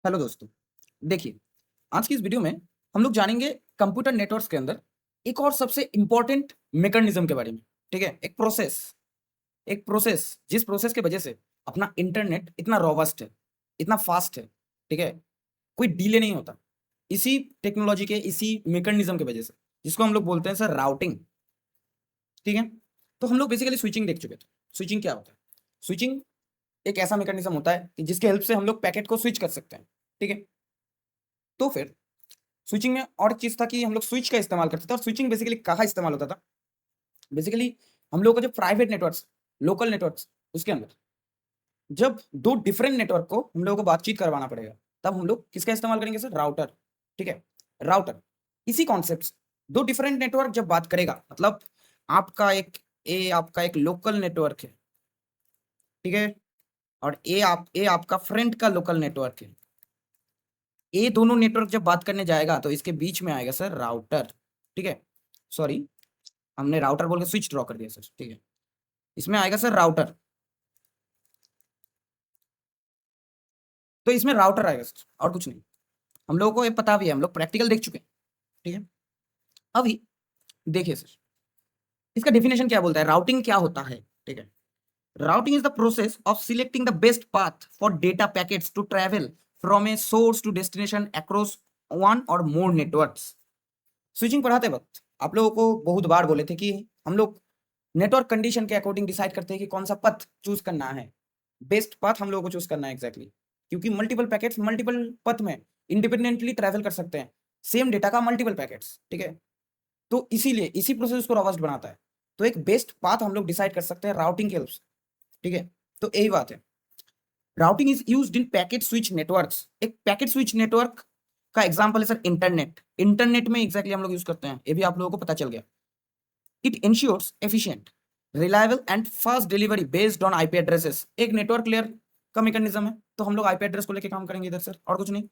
Hello दोस्तों। देखिए, आज की इस वीडियो में हम लोग जानेंगे कंप्यूटर नेटवर्क्स के अंदर एक और सबसे इम्पोर्टेंट मैकेनिज्म के बारे में। ठीक है, एक प्रोसेस जिस प्रोसेस की वजह से अपना इंटरनेट इतना रोबस्ट है, इतना फास्ट है। ठीक है, कोई डिले नहीं होता इसी टेक्नोलॉजी के, इसी मैकेनिज्म की वजह से, जिसको हम लोग बोलते हैं सर राउटिंग। ठीक है, तो हम लोग बेसिकली स्विचिंग देख चुके थे। स्विचिंग क्या होता है? स्विचिंग एक ऐसा मैकेनिज्म होता है कि जिसके हेल्प से हम लोग पैकेट को स्विच कर सकते हैं। ठीक है, तो फिर स्विचिंग में और चीज था कि हम लोग स्विच का इस्तेमाल करते थे। और स्विचिंग बेसिकली कहाँ इस्तेमाल होता था? बेसिकली हम लोग का जो प्राइवेट नेटवर्क्स, लोकल नेटवर्क्स, उसके अंदर जब दो डिफरेंट नेटवर्क को हम लोगों को बातचीत करवाना पड़ेगा, तब हम लोग किसका इस्तेमाल करेंगे सर? राउटर। ठीक है, राउटर। इसी कॉन्सेप्ट, दो डिफरेंट नेटवर्क जब बात करेगा, मतलब आपका एक लोकल नेटवर्क है। ठीक है, और ए आपका फ्रेंड का लोकल नेटवर्क है। ये दोनों नेटवर्क जब बात करने जाएगा तो इसके बीच में आएगा सर राउटर। ठीक है, सॉरी, हमने राउटर बोल के स्विच ड्रॉ कर दिया सर। ठीक है, इसमें आएगा सर राउटर। तो इसमें राउटर आएगा सर, और कुछ नहीं। हम लोगों को ये पता भी है, हम लोग प्रैक्टिकल देख चुके हैं। ठीक है, अभी देखिए सर, इसका डेफिनेशन क्या बोलता है, राउटिंग क्या होता है? ठीक है, routing is the process of selecting the best path for data packets to travel from a source to destination across one or more networks। Switching पढ़ाते वक्त आप लोगों को बहुत बार बोले थे कि हम लोग नेटवर्क कंडीशन के अकॉर्डिंग डिसाइड करते हैं कि कौन सा पथ चूज करना है। बेस्ट पाथ हम लोगों को चूज करना है एग्जैक्टली, क्योंकि मल्टीपल पैकेट्स मल्टीपल पथ में इंडिपेंडेंटली ट्रैवल कर सकते हैं, सेम डेटा का मल्टीपल पैकेट्स। ठीक है, तो इसीलिए इसी प्रोसेस को रॉबस्ट बनाता है। तो एक बेस्ट पाथ हम लोग डिसाइड कर सकते हैं राउटिंग के हेल्प से। ठीक है, तो यही बात है। Routing is used in packet switch networks. एक पैकेट स्विच नेटवर्क का एग्जांपल है सर इंटरनेट। इंटरनेट में एग्जैक्टली हम लोग यूज करते हैं, ये भी आप लोगों को पता चल गया। It ensures efficient, reliable and fast delivery based on IP addresses. एक नेटवर्क लेयर का मैकेनिज्म है, तो हम लोग आईपी एड्रेस को लेकर काम करेंगे इधर सर, और कुछ नहीं।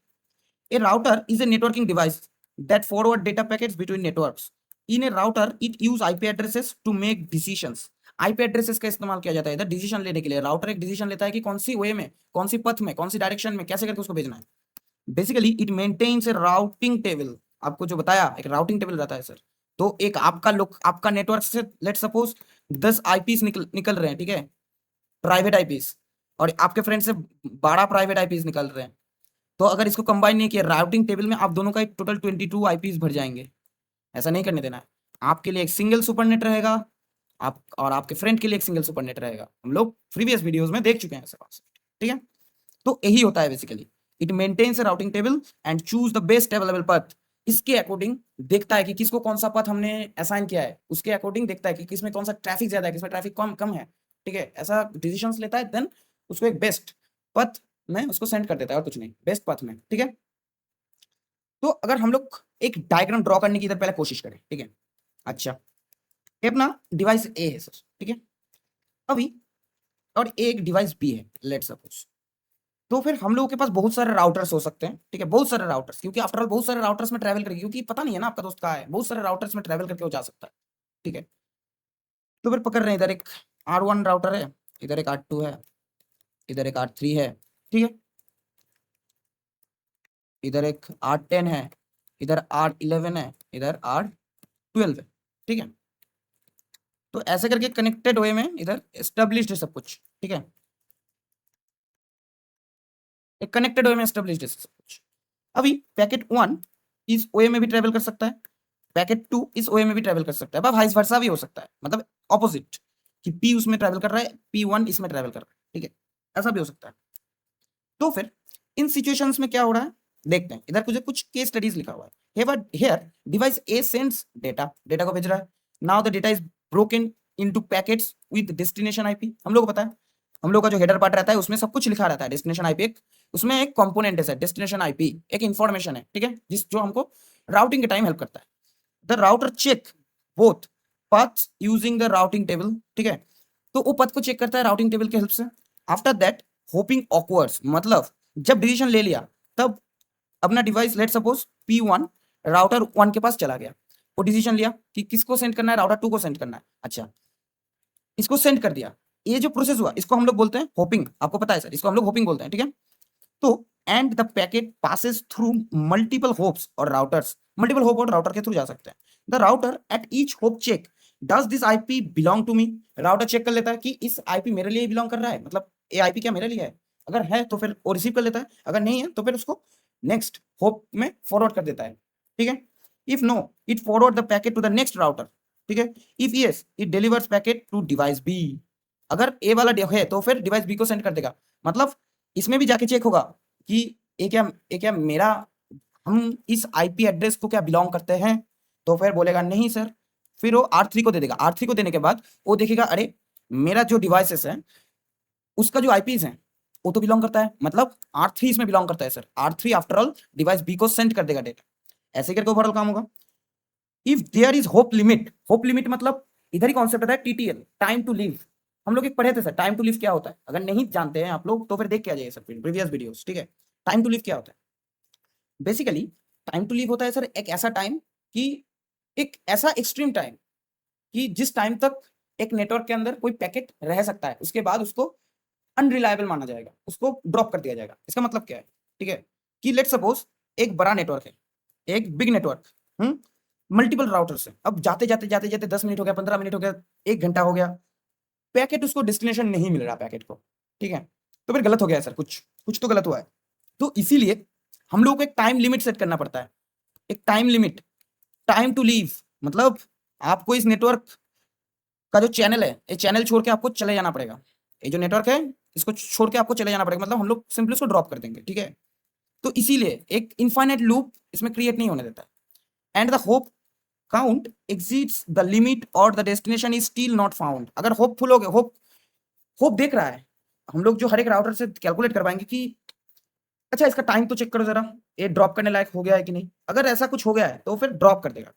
A router is a networking device that forward data packets between networks. In a router it use IP addresses to make decisions. IP addresses का इस्तेमाल किया जाता है इधर डिसीजन लेने के लिए। राउटर एक डिसीजन लेता है कि कौन सी वे में, कौन सी पथ में, कौन सी डायरेक्शन में कैसे करके उसको भेजना है। Basically it maintains a routing table. आपको जो बताया, एक राउटिंग टेबल रहता है सर। तो एक आपका नेटवर्क से लेट सपोज 10 आईपीस निकल रहे हैं। ठीक है, प्राइवेट आईपीस, और आपके फ्रेंड से 12 प्राइवेट आईपीस निकल रहे हैं। तो अगर इसको कंबाइन नहीं किया राउटिंग टेबल में, आप दोनों का एक टोटल 22 आईपीस भर जाएंगे। ऐसा नहीं करने देना है। आपके लिए एक सिंगल सुपरनेट रहेगा, आप और आपके फ्रेंड के लिए एक सिंगल सुपरनेट रहेगा। हम लोग प्रीवियस वीडियोस में देख चुके हैं ऐसा कॉन्सेप्ट। ठीक है, तो यही होता है basically. It maintains a routing table and choose the best available path. इसके अकॉर्डिंग देखता है कि किसको कौन सा पथ हमने असाइन किया है, उसके अकॉर्डिंग देखता है कि किसमें कौन सा ट्रैफिक ज्यादा है, किसमें ट्रैफिक कम कम है। ठीक है, ऐसा डिसीजंस लेता है, देन उसको एक बेस्ट पथ में उसको सेंड कर देता है, और कुछ नहीं, बेस्ट पथ में। ठीक है, तो अगर हम लोग एक डायग्राम ड्रॉ करने की इधर पहले कोशिश करें। ठीक है, अच्छा, ये अपना डिवाइस ए है सर। ठीक है, अभी और एक डिवाइस बी है लेट सपोज। तो फिर हम लोगों के पास बहुत सारे राउटर्स हो सकते हैं। ठीक है, बहुत सारे राउटर्स, क्योंकि आफ्टर ऑल बहुत सारे राउटर्स में ट्रैवल करेगी, क्योंकि पता नहीं है ना आपका दोस्त कहाँ है। बहुत सारे राउटर्स में ट्रैवल करके वो जा सकता है। ठीक है, तो फिर पकड़ रहे हैं, इधर एक R1 राउटर है, इधर एक R2 है, इधर एक R3 है। ठीक है, इधर एक R10 है, इधर R11 है, इधर R12 है। ठीक है, तो ऐसे करके कनेक्टेड वे में इधर एस्टेब्लिश्ड है सब कुछ। ठीक है, एक कनेक्टेड वे में एस्टेब्लिश्ड है सब कुछ। अभी पैकेट 1 इस ओए में भी ट्रेवल कर सकता है, पैकेट 2 इस ओए में भी ट्रेवल कर सकता है, वाइस वर्सा भी हो सकता है, मतलब ऑपोजिट, कि पी उसमें ट्रेवल कर रहा है, P1 इसमें ट्रेवल कर रहा है। ठीक है, ऐसा भी हो सकता है। तो फिर इन सिचुएशंस में क्या हो रहा है देखते हैं। इधर कुछ केस स्टडीज लिखा हुआ है। Here device A sends data, data को भेज रहा है। Now the data is broken into packets with destination IP. हम लोग को पता है, हम लोग का जो हेडर पार्ट रहता है उसमें सब कुछ लिखा रहता है। डेस्टिनेशन आईपी एक उसमें एक कंपोनेंट है सर। डेस्टिनेशन आईपी एक इंफॉर्मेशन है। ठीक है, जो हमको राउटिंग के टाइम हेल्प करता है। The router check both paths using the routing table. ठीक है, तो वो पथ को चेक करता है राउटिंग टेबल के हेल्प से। आफ्टर दैट होपिंग ऑकवर्ड्स, मतलब जब डिसीजन ले लिया तब अपना device let suppose P1 router 1 के पास चला गया। वो डिसीजन लिया कि किसको सेंड करना है, राउटर 2 को सेंड करना है। अच्छा, इसको सेंड कर दिया। ये जो प्रोसेस हुआ इसको हम लोग बोलते हैं होपिंग। आपको पता है सर, इसको हम लोग होपिंग बोलते हैं। ठीक है, तो and the packet passes through multiple hops और राउटर्स, मल्टीपल होप और राउटर के थ्रू जा सकते हैं। The router at each hop check does this IP belong to me, router check कर लेता है कि इस आईपी मेरे लिए बिलोंग कर रहा है, मतलब ये आईपी क्या मेरे लिए है, अगर है तो फिर वो रिसीव कर लेता है, अगर नहीं है तो फिर उसको नेक्स्ट होप में फॉरवर्ड कर देता है, ठीक है। If no it forward the packet to the next router, ठीक है। If yes it delivers packet to device B, अगर ए वाला है तो फिर डिवाइस बी को सेंड कर देगा, मतलब इसमें भी जाके चेक होगा कि ये क्या मेरा, हम इस आईपी एड्रेस को क्या बिलोंग करते हैं, तो फिर बोलेगा नहीं सर, फिर वो R3 को दे देगा। R3 को देने के बाद वो देखेगा अरे मेरा जो डिवाइसेस है उसका जो आईपीज है वो तो बिलोंग करता है, मतलब R3 इसमें बिलोंग करता है sir, R3 after all device B को सेंड कर देगा डेटा, ऐसे करके ओवरऑल काम होगा। If there is hop limit मतलब इधर ही कॉन्सेप्ट आता है TTL, टाइम टू लिव। हम लोग एक पढ़े थे सर टाइम टू लिव क्या होता है, अगर नहीं जानते हैं आप लोग तो फिर देख के आ जाइए सर प्रीवियस वीडियोस, ठीक है। टाइम टू लिव क्या होता है, बेसिकली टाइम टू लिव होता है सर एक ऐसा टाइम कि एक ऐसा एक्सट्रीम टाइम कि जिस टाइम तक एक नेटवर्क के अंदर कोई पैकेट रह सकता है, उसके बाद उसको अनरिलायबल माना जाएगा, उसको ड्रॉप कर दिया जाएगा। इसका मतलब क्या है, ठीक है, कि लेट सपोज एक बड़ा नेटवर्क है, एक बिग नेटवर्क, मल्टीपल राउटर्स है, अब जाते जाते जाते जाते 10 मिनट हो गया, 15 मिनट हो गया, 1 घंटा हो गया, पैकेट उसको डेस्टिनेशन नहीं मिल रहा पैकेट को, ठीक है, तो फिर गलत हो गया है सर, कुछ कुछ तो गलत हुआ है। तो इसीलिए हम लोग को एक टाइम लिमिट सेट करना पड़ता है, एक time limit, time to live, मतलब आपको इस नेटवर्क का जो चैनल है ये चैनल छोड़ के आपको चले जाना पड़ेगा, ये जो नेटवर्क है इसको छोड़ के आपको चले जाना पड़ेगा, मतलब हम लोग सिंपली उसको ड्रॉप कर देंगे, ठीक है। तो इसीलिए एक इनफाइनाइट लूप इसमें क्रिएट नहीं होने देता है। And the hop count exceeds the limit और the destination is still not found, अगर होप फुल हो गया, होप होप देख रहा है, हम लोग जो हर एक राउटर से कैलकुलेट करवाएंगे कि अच्छा इसका टाइम तो चेक करो जरा, ये ड्रॉप करने लायक हो गया है कि नहीं, अगर ऐसा कुछ हो गया है तो फिर ड्रॉप कर देगा।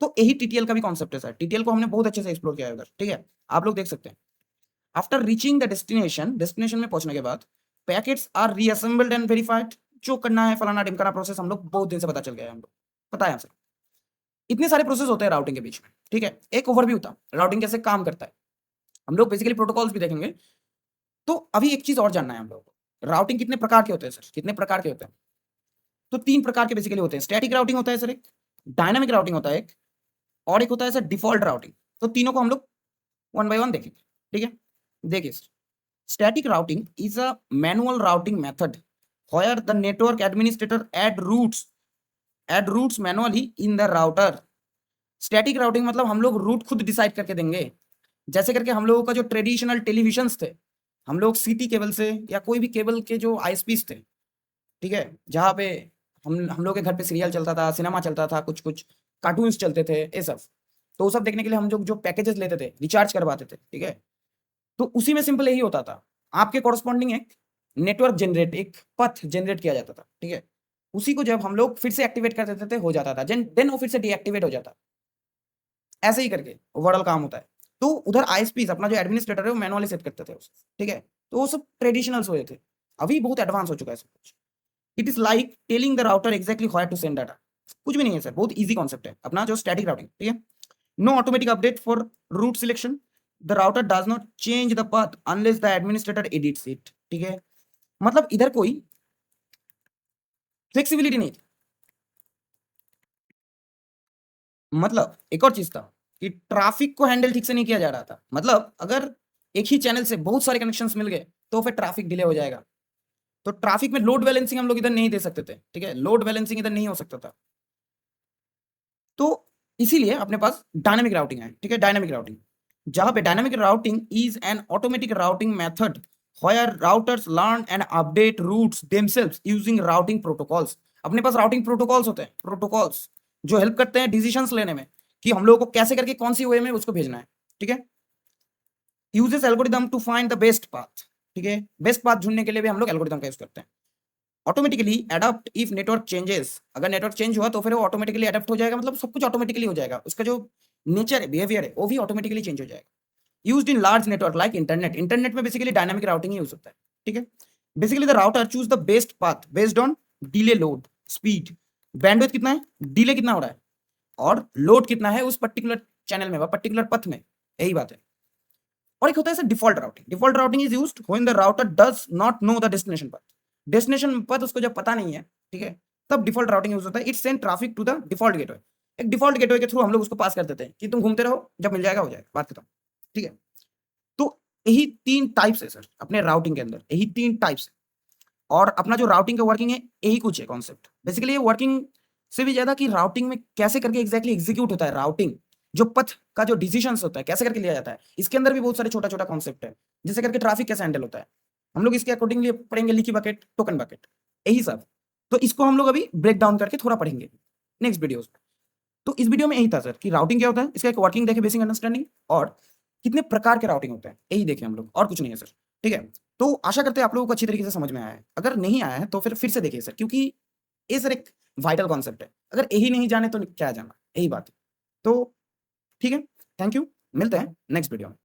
तो यही टीटीएल का भी कॉन्सेप्ट है सर, टीटीएल को हमने बहुत अच्छे से एक्सप्लोर किया है उधर, ठीक है, आप लोग देख सकते हैं। आफ्टर रीचिंग द डेस्टिनेशन में पहुंचने के बाद packets are reassembled and verified, जो करना है फलाना ढिमकाना प्रोसेस हम लोग बहुत दिन से पता चल गया है, हम लोग पता है हमसे। इतने सारे प्रोसेस होते हैं राउटिंग के बीच में, ठीक है, एक ओवरव्यू था राउटिंग कैसे काम करता है, हम लोग बेसिकली प्रोटोकॉल्स भी देखेंगे। तो अभी एक चीज और जानना है हम लोगों को, राउटिंग कितने प्रकार के होते हैं सर, कितने प्रकार के होते हैं, तो 3 प्रकार के बेसिकली होते हैं। स्टैटिक राउटिंग होता है सर एक, डायनामिक राउटिंग होता है एक, और एक होता है सर डिफॉल्ट राउटिंग। तो तीनों को हम लोग वन बाय वन देखेंगे, ठीक है। देखिए static routing is a manual routing method where the network administrator add routes manually in the router। Static routing मतलब हम लोग रूट खुद डिसाइड करके देंगे, जैसे करके हम लोगों का जो ट्रेडिशनल टेलीविजन्स थे, हम लोग सीटी केबल से या कोई भी केबल के जो आईएसपीस थे, ठीक है, जहाँ पे हम लोग के घर पे सीरियल चलता था, सिनेमा चलता था, कुछ कुछ कार्टून्स चलते थे, ये सब, तो वो सब देखने के लिए हम लोग जो पैकेजेस लेते थे, रिचार्ज करवाते थे, ठीक है। तो उसी में सिंपल यही होता था, आपके कॉरस्पॉन्डिंग एक नेटवर्क जनरेट, एक पथ जनरेट किया जाता था, ठीक है, उसी को जब हम लोग फिर से एक्टिवेट कर देते थे हो जाता था, देन वो फिर से डीएक्टिवेट हो जाता, ऐसे ही करके ओवरऑल काम होता है। तो उधर आईएसपीस अपना जो एडमिनिस्ट्रेटर है वो मैनुअली सेट करते थे उसे, ठीक है, तो वो सब ट्रेडिशनल्स हुए थे, अभी बहुत एडवांस हो चुका है सब कुछ। It is like telling the router exactly how to send data, कुछ भी नहीं है सर, बहुत इजी कॉन्सेप्ट है अपना जो स्टैटिक राउटिंग, ठीक है। No automatic update for route selection, the router does not change the path unless the administrator edits it, ठीक है, मतलब इधर कोई फ्लेक्सिबिलिटी नहीं थी। मतलब एक और चीज था कि ट्रैफिक को हैंडल ठीक से नहीं किया जा रहा था, मतलब अगर एक ही चैनल से बहुत सारे कनेक्शंस मिल गए तो फिर ट्रैफिक डिले हो जाएगा, तो ट्रैफिक में लोड बैलेंसिंग हम लोग इधर नहीं दे सकते थे, ठीक है, लोड बैलेंसिंग इधर नहीं हो सकता था। तो इसीलिए अपने पास डायनामिक राउटिंग है, ठीक है, डायनामिक राउटिंग, जहां पे dynamic routing is an automatic routing method where routers learn and update routes themselves using routing protocols। अपने पास राउटिंग प्रोटोकॉल्स होते हैं, प्रोटोकॉल्स जो हेल्प करते हैं डिसीजंस लेने में कि हम लोगों को कैसे करके कौन सी वे में उसको भेजना है, ठीक है। Uses algorithm to find the best path, ठीक है, बेस्ट पाथ ढूंढने के लिए भी हम लोग एल्गोरिदम का यूज करते हैं। Automatically adopt if network changes, अगर नेटवर्क चेंज हुआ तो फिर वो ऑटोमेटिकली अडॉप्ट हो जाएगा, मतलब सब कुछ ऑटोमेटिकली हो जाएगा, उसका जो नेचर है, बिहेवियर है, वो भी ऑटोमेटिकली चेंज हो जाएगा। Used in large network like internet, internet में बेसिकली डायनामिक राउटिंग ही यूज होता है, ठीक है। Basically the router choose the best path based on delay, load, speed, bandwidth कितना है, डिले कितना हो रहा है, और लोड कितना है उस पर्टिकुलर चैनल में, पर्टिकुलर पथ में, यही बात है। और एक होता है default routing, default routing is used when the router does not know the destination path, destination पथ उसको जब पता नहीं है, ठीक है, तब डिफॉल्ट राउटिंग यूज होता है। It send traffic to the default gateway. एक डिफॉल्ट गेटवे के थ्रू हम लोग उसको पास कर देते हैं कि तुम घूमते रहो, जब मिल जाएगा हो जाएगा, बात खत्म, ठीक है। तो यही 3 टाइप्स है सर अपने राउटिंग के अंदर, यही 3 टाइप्स है। और अपना जो राउटिंग का वर्किंग है, यही कुछ है कॉन्सेप्ट। बेसिकली ये वर्किंग से भी ज़्यादा कि राउटिंग में कैसे करके एग्जैक्टली एग्जीक्यूट होता है राउटिंग, जो पथ का जो डिसीजंस होता है कैसे करके लिया जाता है, इसके अंदर भी बहुत सारे छोटा-छोटा कॉन्सेप्ट है। जैसे करके ट्रैफिक कैसे हैंडल होता है, हम लोग इसके अकॉर्डिंगली पढ़ेंगे, लीकी बकेट, टोकन बकेट, यही सब। तो इसको हम लोग अभी ब्रेक डाउन करके थोड़ा पढ़ेंगे नेक्स्ट वीडियोज़ में। तो इस वीडियो में यही था सर कि राउटिंग क्या होता है, इसका एक वर्किंग देखे, बेसिक अंडरस्टैंडिंग, और कितने प्रकार के राउटिंग होते हैं, यही देखें हम लोग, और कुछ नहीं है सर, ठीक है। तो आशा करते हैं आप लोगों को अच्छी तरीके से समझ में आया है। अगर नहीं आया है तो फिर से देखिए सर, क्योंकि ये सर एक वाइटल कॉन्सेप्ट है। अगर यही नहीं जाने तो क्या जाना, यही बात है। तो ठीक है, थैंक यू, मिलते हैं नेक्स्ट वीडियो में।